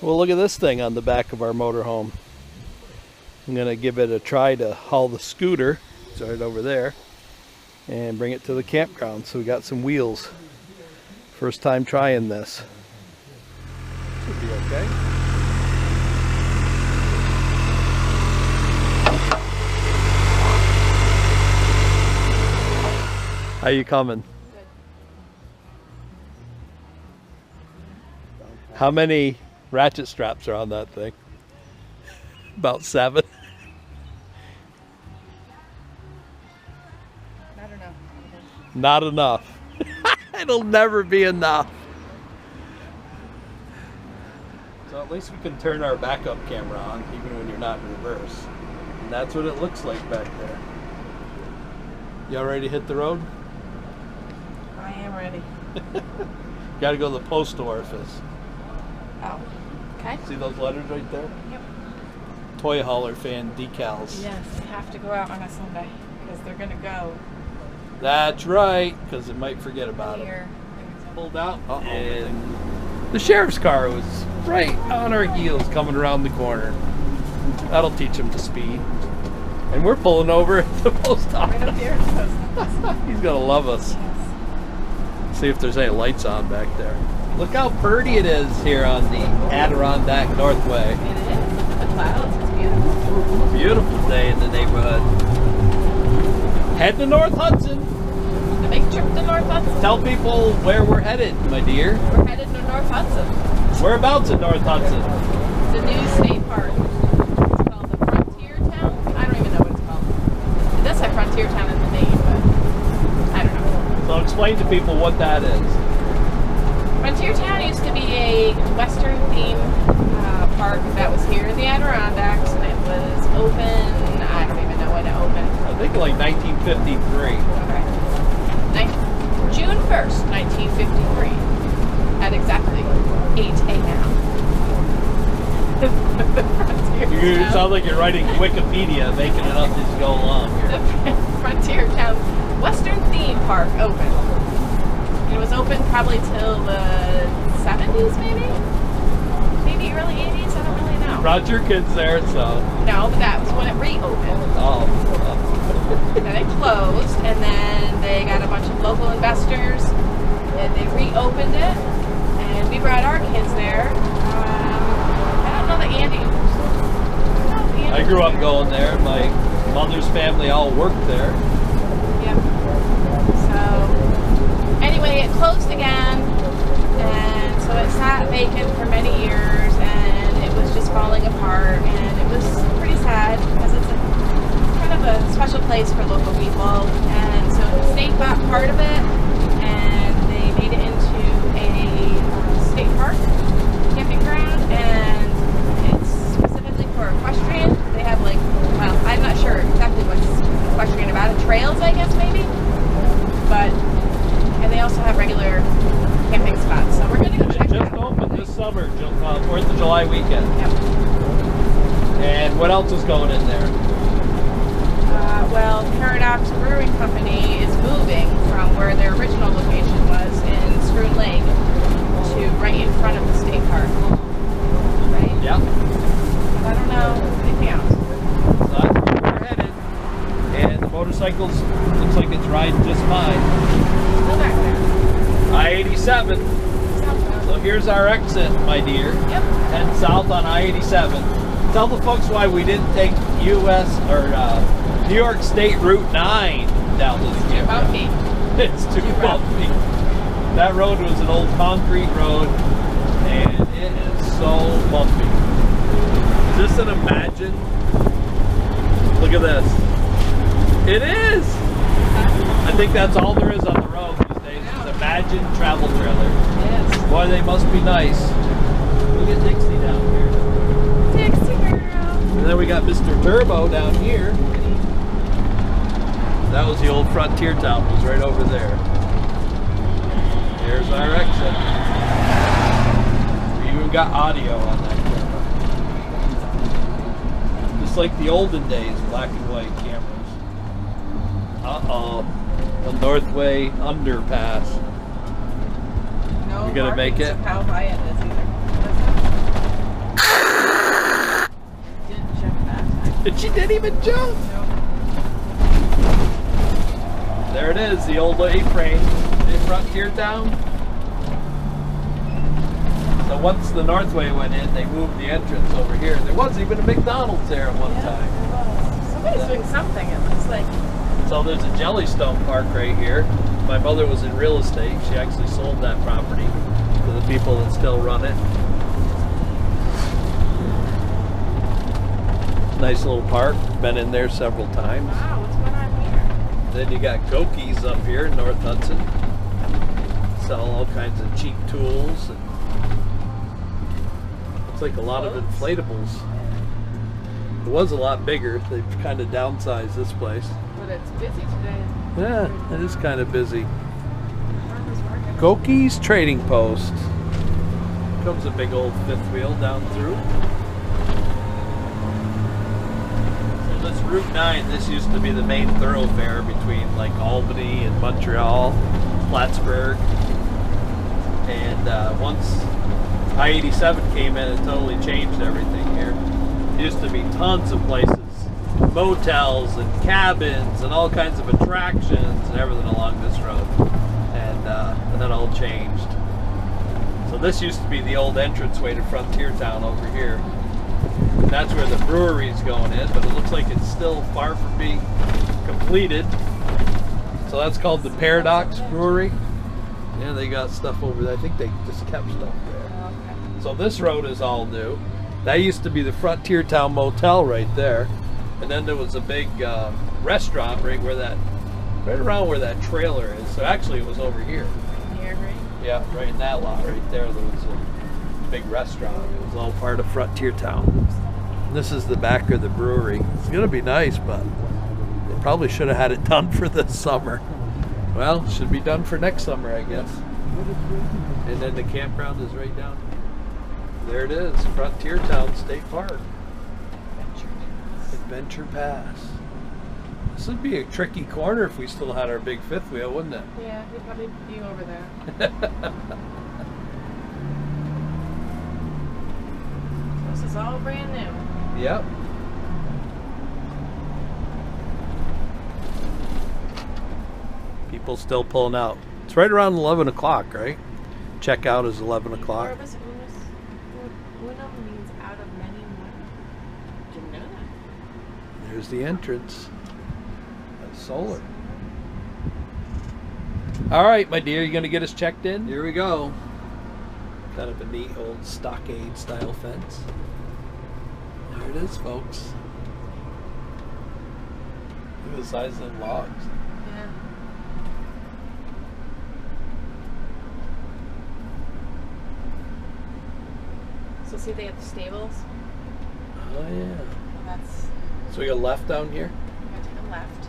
Well, look at this thing on the back of our motorhome. I'm gonna give it a try to haul the scooter, it's right over there, and bring it to the campground. So we got some wheels. First time trying this. Should be okay. How you coming? Good. How many ratchet straps are on that thing? About 7. Not enough. Not enough. It'll never be enough. So at least we can turn our backup camera on even when you're not in reverse. And that's what it looks like back there. Y'all ready to hit the road? I am ready. Gotta go to the postal office. Oh, okay. See those letters right there? Yep. Toy hauler fan decals. Yes, I have to go out on a Sunday because they're going to go That's right, because it might forget about it. here. Pulled out, and the sheriff's car was right on our heels coming around the corner. That'll teach him to speed. And we're pulling over at the post Right up office. here. He's gonna love us. Yes. See if there's any lights on back there. Look how pretty it is here on the Adirondack Northway. It is. Look at the clouds. It's beautiful. Beautiful day in the neighborhood. Head to North Hudson. The big trip to North Hudson. Tell people where we're headed, my dear. We're headed to North Hudson. Whereabouts in North Hudson? The new state park. It's called the Frontier Town. I don't even know what it's called. It does have Frontier Town in the name, but I don't know. So explain to people what that is. Frontier Town used to be a Western themed park that was here in the Adirondacks, and it was open. I don't even know when it opened. I think like 1953. Okay. June 1st, 1953, at exactly 8 a.m. You sound like you're writing Wikipedia, making it up as you go along here. The Frontier Town Western Theme Park opened. It was open probably till the 70s, maybe? Maybe early 80s? I don't really know. Brought your kids there, so. No, but that was when it reopened. Oh. Then it closed, and then they got a bunch of local investors, and they reopened it, and we brought our kids there. I don't know that Andy. I grew up going there. My mother's family all worked there. Yep. So, anyway, it closed again, and so it sat vacant for many years, and it was just falling apart, and it was pretty sad because it's a special place for local people, and so the state bought part of it and they made it into a state park camping ground, and it's specifically for equestrian. They have like, well, I'm not sure exactly what's equestrian about it, trails I guess maybe, but, and they also have regular camping spots, so we're going to go check it out. Just opened this summer, 4th of July weekend. Yep. And what else is going in there? Well, Paradox Brewing Company is moving from where their original location was in Scroon Lake to right in front of the state park. Right? Yeah. I don't know anything else. So that's where we're headed. And the motorcycles looks like it's riding just fine. Still back there. I-87. Southbound. So here's our exit, my dear. Yep. Head south on I-87. Tell the folks why we didn't take U.S. or New York State Route 9 down this Too bumpy. It's too bumpy. That road was an old concrete road, and it is so bumpy. Is this an Imagine? Look at this. It is! I think that's all there is on the road these days. Is Imagine travel trailer. Yes. Boy, they must be nice. Look at Dixie down here. Dixie girl. And then we got Mr. Turbo down here. That was the old Frontier Town. It was right over there. Here's our exit. We even got audio on that camera. Just like the olden days, black and white cameras. Uh-oh. The Northway underpass. No You gonna make markings it? of how high it is either. And she didn't even jump. Nope. There it is, the old A-frame in Frontier Town. So once the Northway went in, they moved the entrance over here. There was even a McDonald's there at one time. There was. Somebody's doing something, it looks like. So there's a Jellystone Park right here. My mother was in real estate. She actually sold that property to the people that still run it. Nice little park. Been in there several times. Wow, what's going on here? Then you got Gokies up here in North Hudson. Sell all kinds of cheap tools. And looks like a lot of inflatables. It was a lot bigger. They've kind of downsized this place. But it's busy today. Yeah, it is kind of busy. Farmers market. Goki's Trading Post. Comes a big old fifth wheel down through. So this Route 9, this used to be the main thoroughfare between like Albany and Montreal, Plattsburgh. And once I-87 came in, it totally changed everything here. There used to be tons of places, motels and cabins and all kinds of attractions and everything along this road. And that all changed. So this used to be the old entranceway to Frontier Town over here. That's where the brewery's going in, but it looks like it's still far from being completed. So that's called the Paradox Brewery. Yeah, they got stuff over there. I think they just kept stuff there. Oh, okay. So this road is all new. That used to be the Frontier Town Motel right there. And then there was a big restaurant right around where that trailer is. So actually it was over here. Here, right? Yeah, right in that lot right there. There was a big restaurant. It was all part of Frontier Town. And this is the back of the brewery. It's gonna be nice, but they probably should have had it done for this summer. Well, should be done for next summer, I guess. And then the campground is right down here. There it is, Frontier Town State Park. Adventure Pass. This would be a tricky corner if we still had our big fifth wheel, wouldn't it? Yeah, we'd probably be over there. This is all brand new. Yep. People still pulling out. It's right around 11 o'clock, right? Checkout is 11 o'clock. Unum means out of many more. Didn't know that. There's the entrance. That's solar. All right, my dear, you gonna get us checked in? Here we go. Kind of a neat old stockade style fence. There it is, folks. Look at the size of them logs. Yeah. So see, they have the stables. Oh yeah. Well, that's. So we got left down here? We're going to take a left.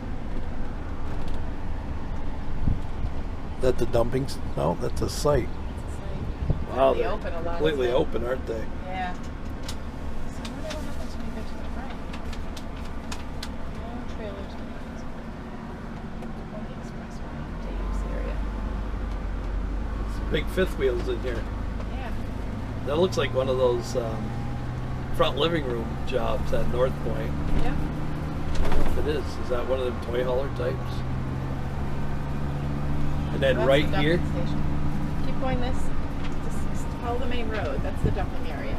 Is that the dumpings? No, that's a site. It's like Wow, really they're open a lot. completely isn't it? open, aren't they? Yeah. So what do what happens when you get to the front? No trailers. On the expressway, Dave's area. Some big fifth wheels in here. Yeah. That looks like one of those front living room jobs at North Point. Yep. I don't know if it is. Is that one of them toy hauler types? And then That's right the dumping here. Station. Keep going this. Just follow the main road. That's the dumping area.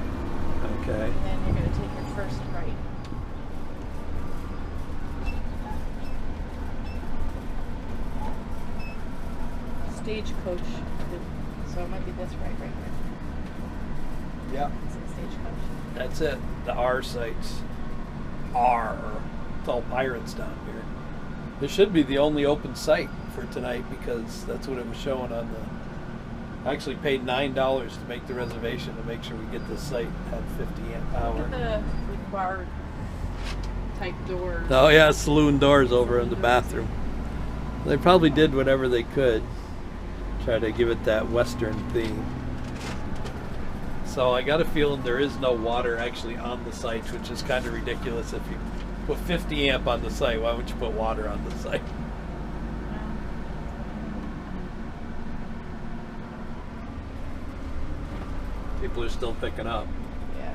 Okay. And then you're going to take your first right. Stagecoach. So it might be this right here. Yeah. Is it stagecoach? That's it. The R sites. R. It's all pirates down here. This should be the only open site for tonight because that's what it was showing on the. I actually paid $9 to make the reservation to make sure we get this site at 50 amp Look hour. at the bar type doors. Oh yeah, saloon doors over in the bathroom. They probably did whatever they could. Try to give it that Western theme. So I got a feeling there is no water actually on the site, which is kind of ridiculous. If you put 50 amp on the site, why would you put water on the site? People are still picking up. Yeah.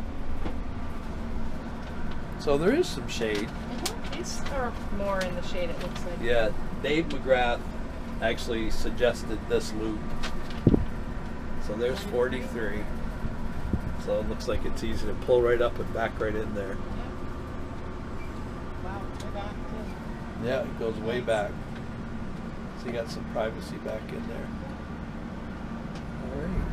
So there is some shade. These are more in the shade, it looks like. Yeah, Dave McGrath actually suggested this loop. So there's 43. So it looks like it's easy to pull right up and back right in there. Wow, it's way back too. Yeah, it goes way back. So you got some privacy back in there. All right.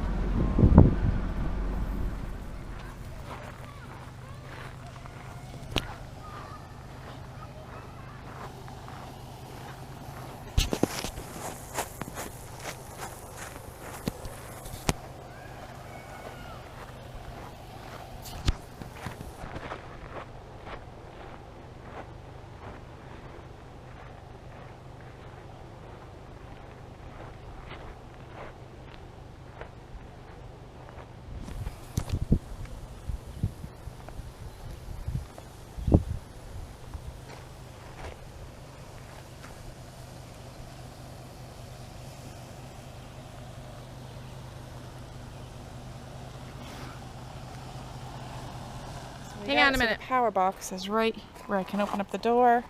Hang on a minute. The power box is right where I can open up the door.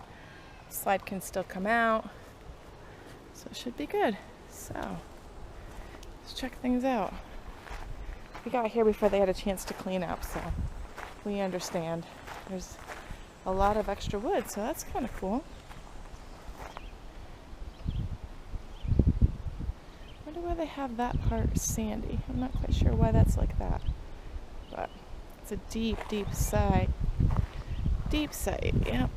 Slide can still come out. So it should be good. So let's check things out. We got here before they had a chance to clean up, so we understand. There's a lot of extra wood, so that's kind of cool. Wonder why they have that part sandy. I'm not quite sure why that's like that, but it's a deep, deep site. Deep site, yep.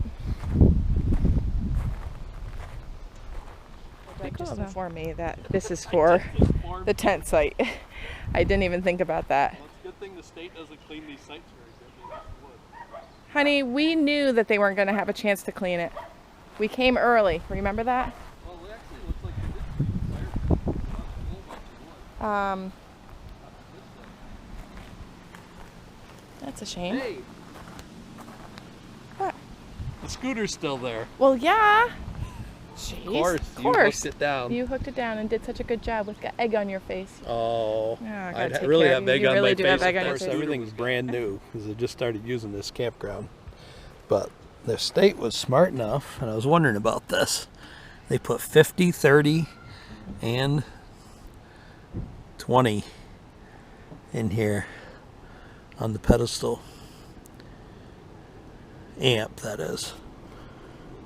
They just informed me that this is for the tent site. I didn't even think about that. Well, it's a good thing the state doesn't clean these sites very good. Honey, we knew that they weren't going to have a chance to clean it. We came early. Remember that? Well, it actually looks like they did clean the fire. That's a shame. Hey! What? The scooter's still there. Well, yeah. Jeez, Of course. You hooked it down. You hooked it down and did such a good job with egg on your face. Oh, I I really have egg on my face. Of course, everything's brand new because I just started using this campground. But the state was smart enough, and I was wondering about this. They put 50, 30, and 20 in here on the pedestal. Amp, that is.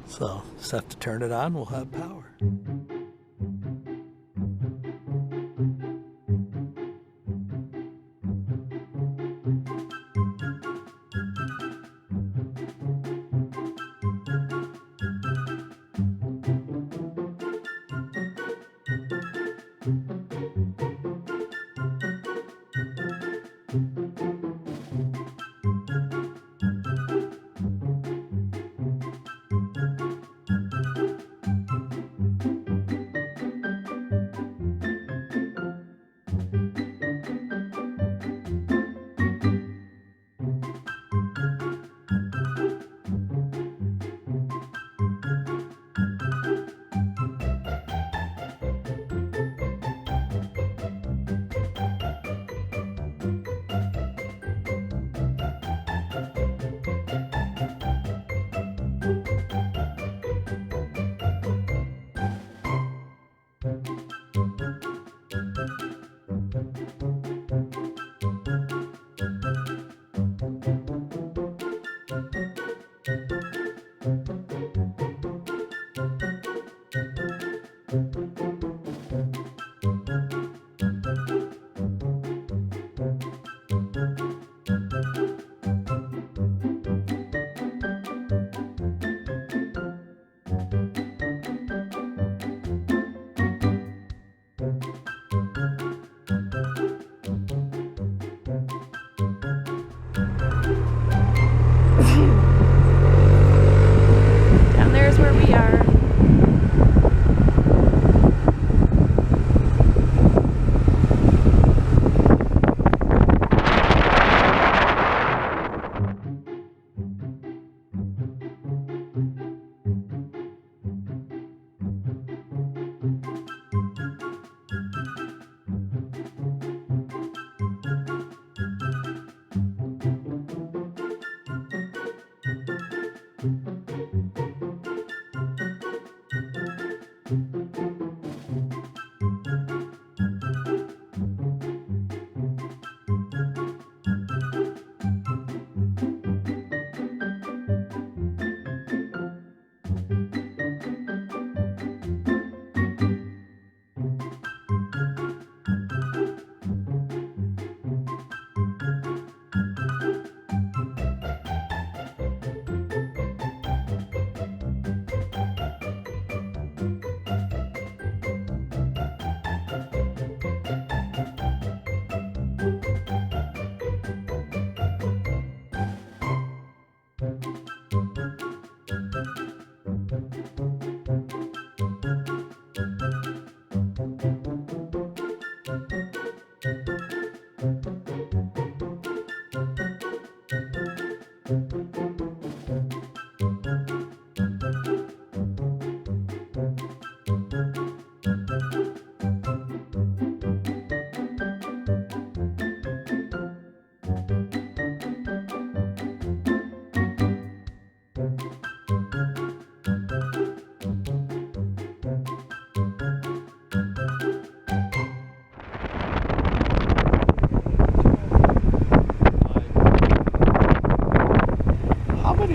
So just have to turn it on, we'll have power. Down there is where we are.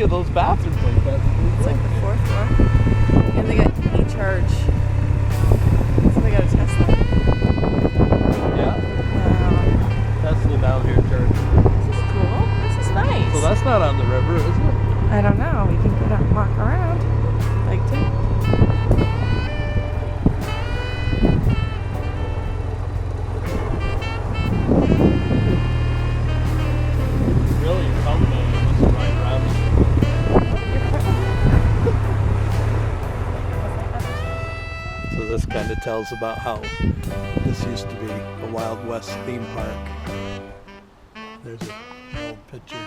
of those bathrooms like that. It's like the 4th floor. And they got e-charge. So they got a Tesla. Yeah. Wow. Tesla down here, church. This is cool. This is nice. So that's not on the river, is it? I don't know. We can get up and walk around. Like to. Really, you're coming in, you must ride around. So this kind of tells about how this used to be a Wild West theme park. There's an old picture.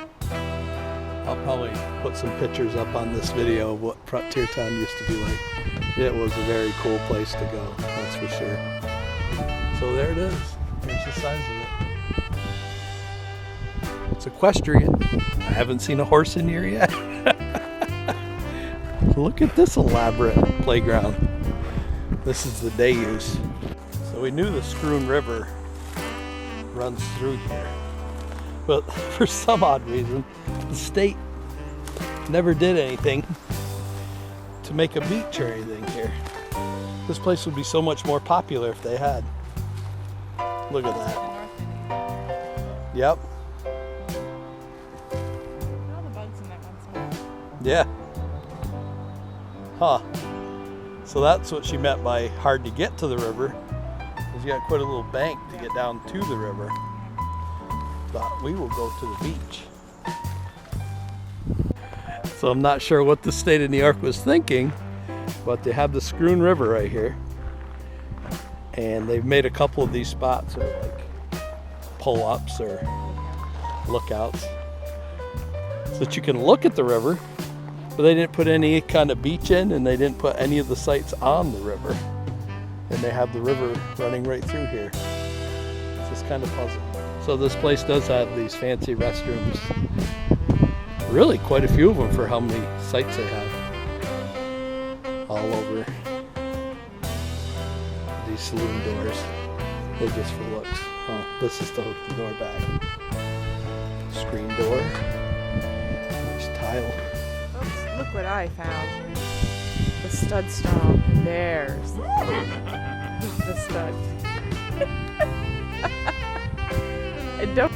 I'll probably put some pictures up on this video of what Frontier Town used to be like. It was a very cool place to go, that's for sure. So there it is. Here's the size of it. It's equestrian. I haven't seen a horse in here yet. Look at this elaborate playground. This is the day use. So we knew the Schroon River runs through here. But for some odd reason, the state never did anything to make a beach or anything here. This place would be so much more popular if they had. Look at that. Yep. All the bugs in that one spot. Yeah. Huh. So that's what she meant by hard to get to the river. Is you got quite a little bank to get down to the river. But we will go to the beach. So I'm not sure what the state of New York was thinking, but they have the Schroon River right here. And they've made a couple of these spots that are like pull-ups or lookouts so that you can look at the river, but they didn't put any kind of beach in, and they didn't put any of the sites on the river. And they have the river running right through here. It's just kind of puzzling. So this place does have these fancy restrooms. Really quite a few of them for how many sites they have. All over these saloon doors. They're just for looks. Oh, this is to hook the door back. Screen door. Nice tile. Oops, look what I found. The stud stall. There's the stud. I don't